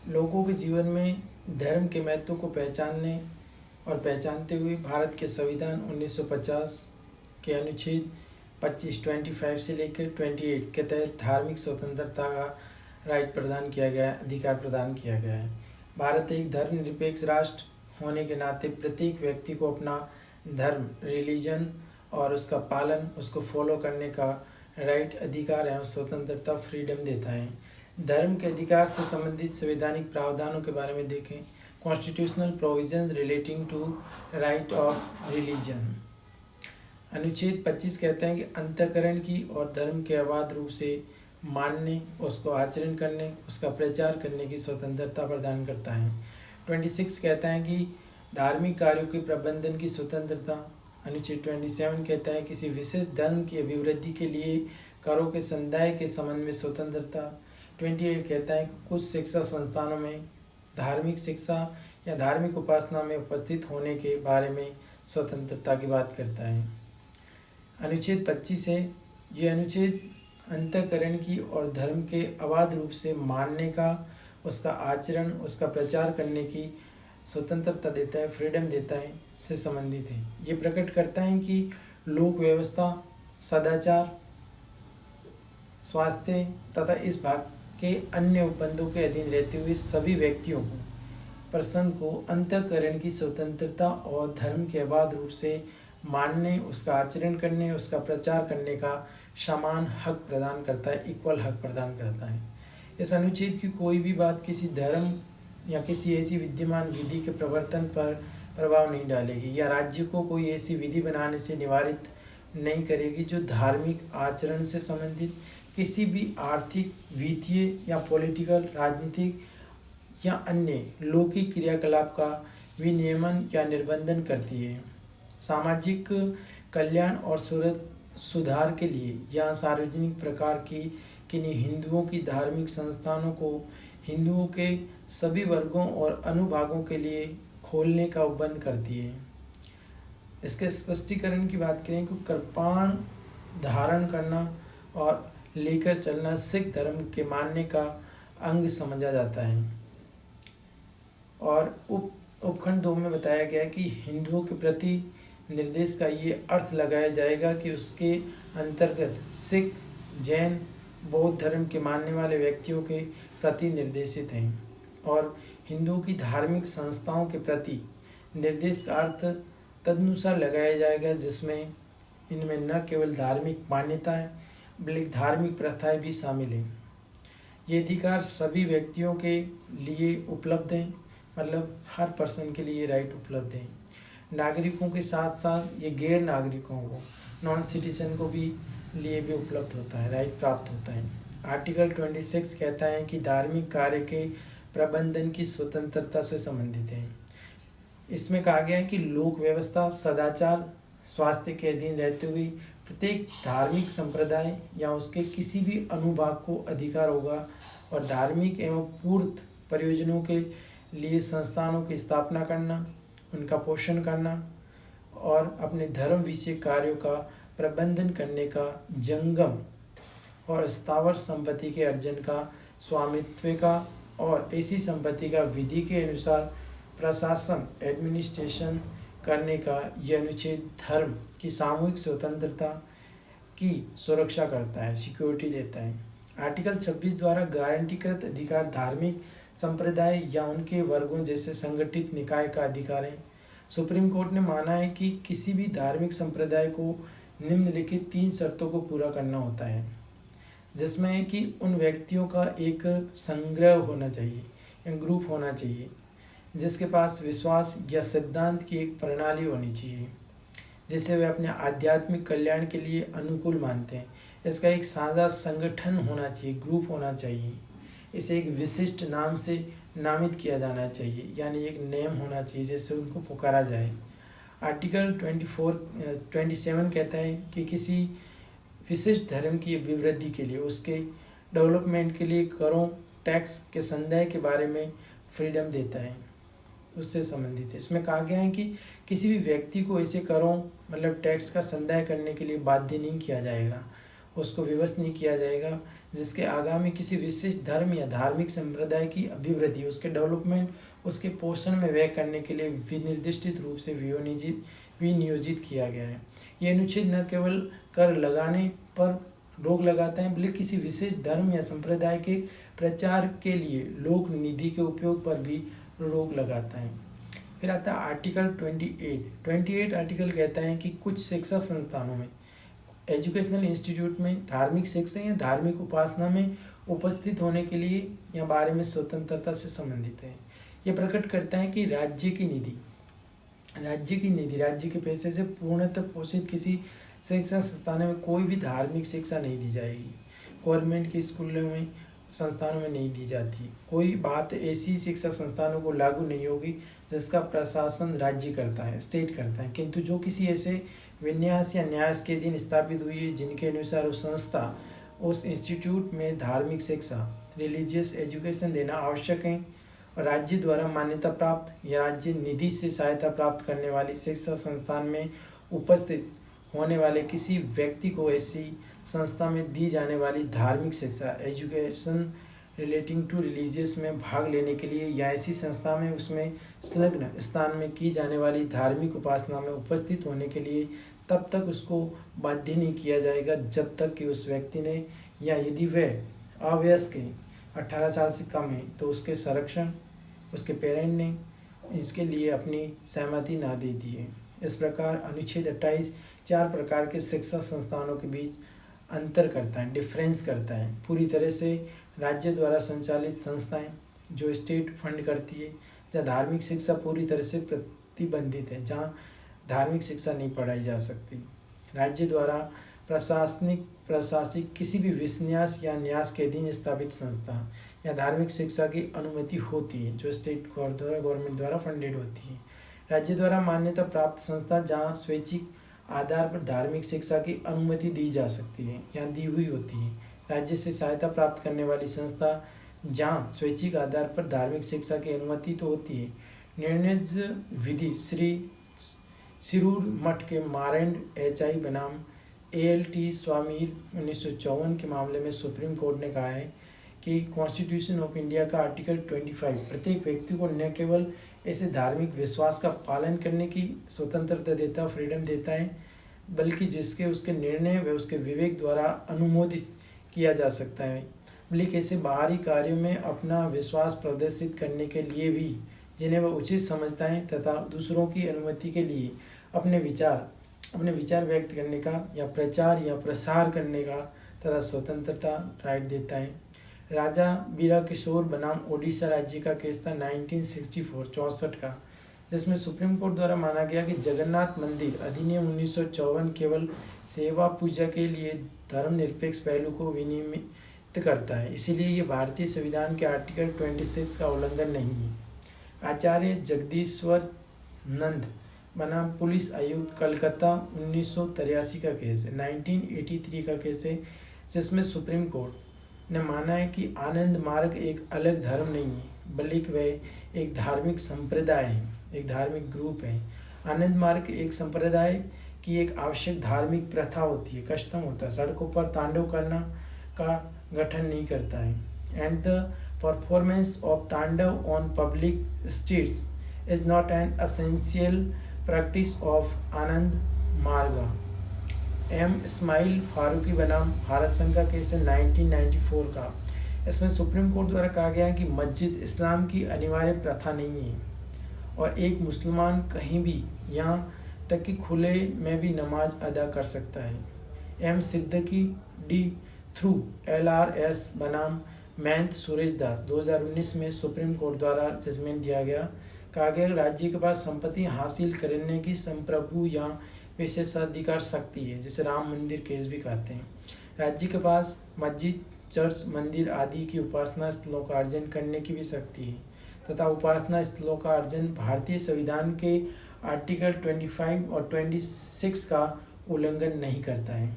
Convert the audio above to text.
लोगों के जीवन में धर्म के महत्व को पहचानने और पहचानते हुए भारत के संविधान 1950 के अनुच्छेद 25 से लेकर 28 के तहत धार्मिक स्वतंत्रता का राइट प्रदान किया गया है, अधिकार प्रदान किया गया है। भारत एक धर्मनिरपेक्ष राष्ट्र होने के नाते प्रत्येक व्यक्ति को अपना धर्म, रिलीजन और उसका पालन, उसको फॉलो करने का राइट, अधिकार एवं स्वतंत्रता, फ्रीडम देता है। धर्म के अधिकार से संबंधित संवैधानिक प्रावधानों के बारे में देखें। Constitutional provision relating to right of religion. अनुच्छेद 25 कहते हैं कि अंतःकरण की और धर्म के अबाध रूप से मानने, उसको आचरण करने, उसका प्रचार करने की स्वतंत्रता प्रदान करता है। 26 कहता है कि धार्मिक कार्यों के प्रबंधन की स्वतंत्रता। अनुच्छेद 27 कहता है किसी विशेष धर्म की अभिवृद्धि के लिए करों के संदाय के संबंध में स्वतंत्रता। 28 कहता है कि कुछ शिक्षा संस्थानों में धार्मिक शिक्षा या धार्मिक उपासना में उपस्थित होने के बारे में स्वतंत्रता की बात करता है। अनुच्छेद 25 है, ये अनुच्छेद अंतःकरण की और धर्म के अबाध रूप से मानने का, उसका आचरण, उसका प्रचार करने की स्वतंत्रता देता है, फ्रीडम देता है, से संबंधित है। ये प्रकट करता है कि लोक व्यवस्था, सदाचार, स्वास्थ्य तथा इस भाग के अन्य उपबंधों के अधीन रहते हुए सभी व्यक्तियों को, पर्सन को अंतःकरण की स्वतंत्रता और धर्म के अबाध रूप से मानने, उसका आचरण करने, उसका प्रचार करने का समान हक प्रदान करता है, इक्वल हक प्रदान करता है। इस अनुच्छेद की कोई भी बात किसी धर्म या किसी ऐसी विद्यमान विधि के प्रवर्तन पर प्रभाव नहीं डालेगी या राज्य को कोई ऐसी विधि बनाने से निवारित नहीं करेगी जो धार्मिक आचरण से संबंधित किसी भी आर्थिक, वित्तीय या पॉलिटिकल, राजनीतिक या अन्य लौकिक क्रियाकलाप का विनियमन या निर्बंधन करती है। सामाजिक कल्याण और सुधार के लिए या सार्वजनिक प्रकार की किन्हीं हिंदुओं की धार्मिक संस्थानों को हिंदुओं के सभी वर्गों और अनुभागों के लिए खोलने का उपबंध करती है। इसके स्पष्टीकरण की बात करें तो कृपाण धारण करना और लेकर चलना सिख धर्म के मानने का अंग समझा जाता है। और उपखंड 2 में बताया गया है कि हिंदुओं के प्रति निर्देश का ये अर्थ लगाया जाएगा कि उसके अंतर्गत सिख, जैन, बौद्ध धर्म के मानने वाले व्यक्तियों के प्रति निर्देशित हैं और हिंदुओं की धार्मिक संस्थाओं के प्रति निर्देश का अर्थ तदनुसार लगाया जाएगा जिसमें इनमें न केवल धार्मिक मान्यताएं बल्कि धार्मिक प्रथाएं भी शामिल हैं। ये अधिकार सभी व्यक्तियों के लिए उपलब्ध हैं, मतलब हर पर्सन के लिए राइट उपलब्ध है। नागरिकों के साथ साथ ये गैर नागरिकों को, नॉन सिटीजन को भी लिए भी उपलब्ध होता है, राइट प्राप्त होता है। आर्टिकल 26 कहता है कि धार्मिक कार्य के प्रबंधन की स्वतंत्रता से संबंधित है। इसमें कहा गया है कि लोक व्यवस्था, सदाचार, स्वास्थ्य के अधीन रहते हुए प्रत्येक धार्मिक संप्रदाय या उसके किसी भी अनुभाग को अधिकार होगा और धार्मिक एवं पूर्त प्रयोजनों के लिए संस्थानों की स्थापना करना, उनका पोषण करना और अपने धर्म विषय कार्यों का प्रबंधन करने का, जंगम और स्थावर संपत्ति के अर्जन का, स्वामित्व का और ऐसी संपत्ति का विधि के अनुसार प्रशासन, एडमिनिस्ट्रेशन करने का यह अनुच्छेद धर्म की सामूहिक स्वतंत्रता की सुरक्षा करता है, सिक्योरिटी देता है। आर्टिकल 26 द्वारा गारंटीकृत अधिकार धार्मिक संप्रदाय या उनके वर्गों जैसे संगठित निकाय का अधिकार है। सुप्रीम कोर्ट ने माना है कि किसी भी धार्मिक संप्रदाय को निम्नलिखित 3 शर्तों को पूरा करना होता है, जिसमें कि उन व्यक्तियों का एक संग्रह होना चाहिए या ग्रुप होना चाहिए जिसके पास विश्वास या सिद्धांत की एक प्रणाली होनी चाहिए जिसे वे अपने आध्यात्मिक कल्याण के लिए अनुकूल मानते हैं। इसका एक साझा संगठन होना चाहिए, ग्रुप होना चाहिए। इसे एक विशिष्ट नाम से नामित किया जाना चाहिए, यानी एक नेम होना चाहिए जिससे उनको पुकारा जाए। आर्टिकल 27 कहता है कि किसी विशिष्ट धर्म की अभिवृद्धि के लिए, उसके डेवलपमेंट के लिए करों, टैक्स के संदाय के बारे में फ्रीडम देता है, उससे संबंधित है। इसमें कहा गया है कि किसी भी व्यक्ति को ऐसे करों मतलब टैक्स का संदाय करने के लिए बाध्य नहीं किया जाएगा, उसको विवश नहीं किया जाएगा जिसके आगामी किसी विशिष्ट धर्म या धार्मिक संप्रदाय की अभिवृद्धि, उसके डेवलपमेंट, उसके पोषण में व्यय करने के लिए विनिर्दिष्टित रूप से विनियोजित किया गया है। ये अनुच्छेद न केवल कर लगाने पर रोक लगाता है बल्कि किसी विशेष धर्म या संप्रदाय के प्रचार के लिए लोक निधि के उपयोग पर भी रोक लगाता है। फिर आता है आर्टिकल 28 आर्टिकल कहता है कि कुछ शिक्षा संस्थानों में, एजुकेशनल इंस्टीट्यूट में धार्मिक शिक्षा या धार्मिक उपासना में उपस्थित होने के लिए या बारे में स्वतंत्रता से संबंधित है। यह प्रकट करता है कि राज्य की निधि राज्य के पैसे से पूर्णतः पोषित किसी शिक्षा संस्थानों में कोई भी धार्मिक शिक्षा नहीं दी जाएगी। गवर्नमेंट के स्कूलों में, संस्थानों में नहीं दी जाती। कोई बात ऐसी शिक्षा संस्थानों को लागू नहीं होगी जिसका प्रशासन राज्य करता है, स्टेट करता है, किंतु जो किसी ऐसे विन्यास या न्यास के दिन स्थापित हुई है जिनके अनुसार उस संस्था, उस इंस्टीट्यूट में धार्मिक शिक्षा, रिलीजियस एजुकेशन देना आवश्यक है और राज्य द्वारा मान्यता प्राप्त या राज्य निधि से सहायता प्राप्त करने वाली शिक्षा संस्थान में उपस्थित होने वाले किसी व्यक्ति को ऐसी संस्था में दी जाने वाली धार्मिक शिक्षा, एजुकेशन रिलेटिंग टू रिलीजियस में भाग लेने के लिए या ऐसी संस्था में उसमें संलग्न स्थान में की जाने वाली धार्मिक उपासना में उपस्थित होने के लिए तब तक उसको बाध्य नहीं किया जाएगा जब तक कि उस व्यक्ति ने, या यदि वह अवयस्क है, 18 साल से कम है, तो उसके संरक्षण, उसके पेरेंट ने इसके लिए अपनी सहमति ना दे दी है। इस प्रकार अनुच्छेद 28 4 प्रकार के शिक्षा संस्थानों के बीच अंतर करता है, डिफरेंस करता है। पूरी तरह से राज्य द्वारा संचालित संस्थाएं जो स्टेट फंड करती है, जहाँ धार्मिक शिक्षा पूरी तरह से प्रतिबंधित है, जहाँ धार्मिक शिक्षा नहीं पढ़ाई जा सकती। राज्य द्वारा प्रशासिक किसी भी विन्यास या न्यास के अधीन स्थापित संस्था या धार्मिक शिक्षा की अनुमति होती है जो स्टेट गवर्नमेंट द्वारा फंडेड होती है। राज्य द्वारा मान्यता प्राप्त संस्था जहाँ स्वैच्छिक आधार पर धार्मिक शिक्षा की अनुमति दी जा सकती है या दी हुई होती है। राज्य से सहायता प्राप्त करने वाली संस्था जहाँ स्वैच्छिक आधार पर धार्मिक शिक्षा की अनुमति तो होती है। निर्णय विधि श्री सिरूर मठ के मारेंड HI बनाम ALT स्वामीर 1954 के मामले में सुप्रीम कोर्ट ने कहा है कि कॉन्स्टिट्यूशन ऑफ इंडिया का आर्टिकल 25 प्रत्येक व्यक्ति को न केवल ऐसे धार्मिक विश्वास का पालन करने की स्वतंत्रता देता, फ्रीडम देता है, बल्कि जिसके उसके निर्णय व उसके विवेक द्वारा अनुमोदित किया जा सकता है, बल्कि ऐसे बाहरी कार्यों में अपना विश्वास प्रदर्शित करने के लिए भी जिन्हें वह उचित समझता है तथा दूसरों की अनुमति के लिए अपने विचार व्यक्त करने का या प्रचार या प्रसार करने का तथा स्वतंत्रता राइट देता है। राजा बीरा किशोर बनाम ओडिशा राज्य का केस था 1964 का, जिसमें सुप्रीम कोर्ट द्वारा माना गया कि जगन्नाथ मंदिर अधिनियम 1954 केवल सेवा पूजा के लिए धर्मनिरपेक्ष पहलू को विनियमित करता है, इसीलिए ये भारतीय संविधान के आर्टिकल 26 का उल्लंघन नहीं है। आचार्य जगदीश्वर नंद बनाम पुलिस आयुक्त कलकत्ता 1983 का केस है, 1983 का केस है, जिसमें सुप्रीम कोर्ट ने माना है कि आनंद मार्ग एक अलग धर्म नहीं है बल्कि वह एक धार्मिक संप्रदाय है, एक धार्मिक ग्रुप है। आनंद मार्ग एक संप्रदाय की एक आवश्यक धार्मिक प्रथा होती है, कस्टम होता है, सड़कों पर तांडव करना का गठन नहीं करता है। And the performance of tandava on public streets is not an essential practice of Ananda Marga. M Ismail Farooqui बनाम भारत संघ का केस है 1994 का। इसमें सुप्रीम कोर्ट द्वारा कहा गया है कि मस्जिद इस्लाम की अनिवार्य प्रथा नहीं है और एक मुसलमान कहीं भी, यहाँ तक कि खुले में भी नमाज अदा कर सकता है। M Siddiqui D through LRS बनाम महंत सुरेश दास 2019 में सुप्रीम कोर्ट द्वारा जजमेंट दिया गया। कहा गया राज्य के पास संपत्ति हासिल करने की संप्रभु या विशेषाधिकार शक्ति है, जिसे राम मंदिर केस भी कहते हैं। राज्य के पास मस्जिद, चर्च, मंदिर आदि की उपासना स्थलों का अर्जन करने की भी शक्ति है तथा उपासना स्थलों का अर्जन भारतीय संविधान के आर्टिकल 25 और 26 का उल्लंघन नहीं करता है।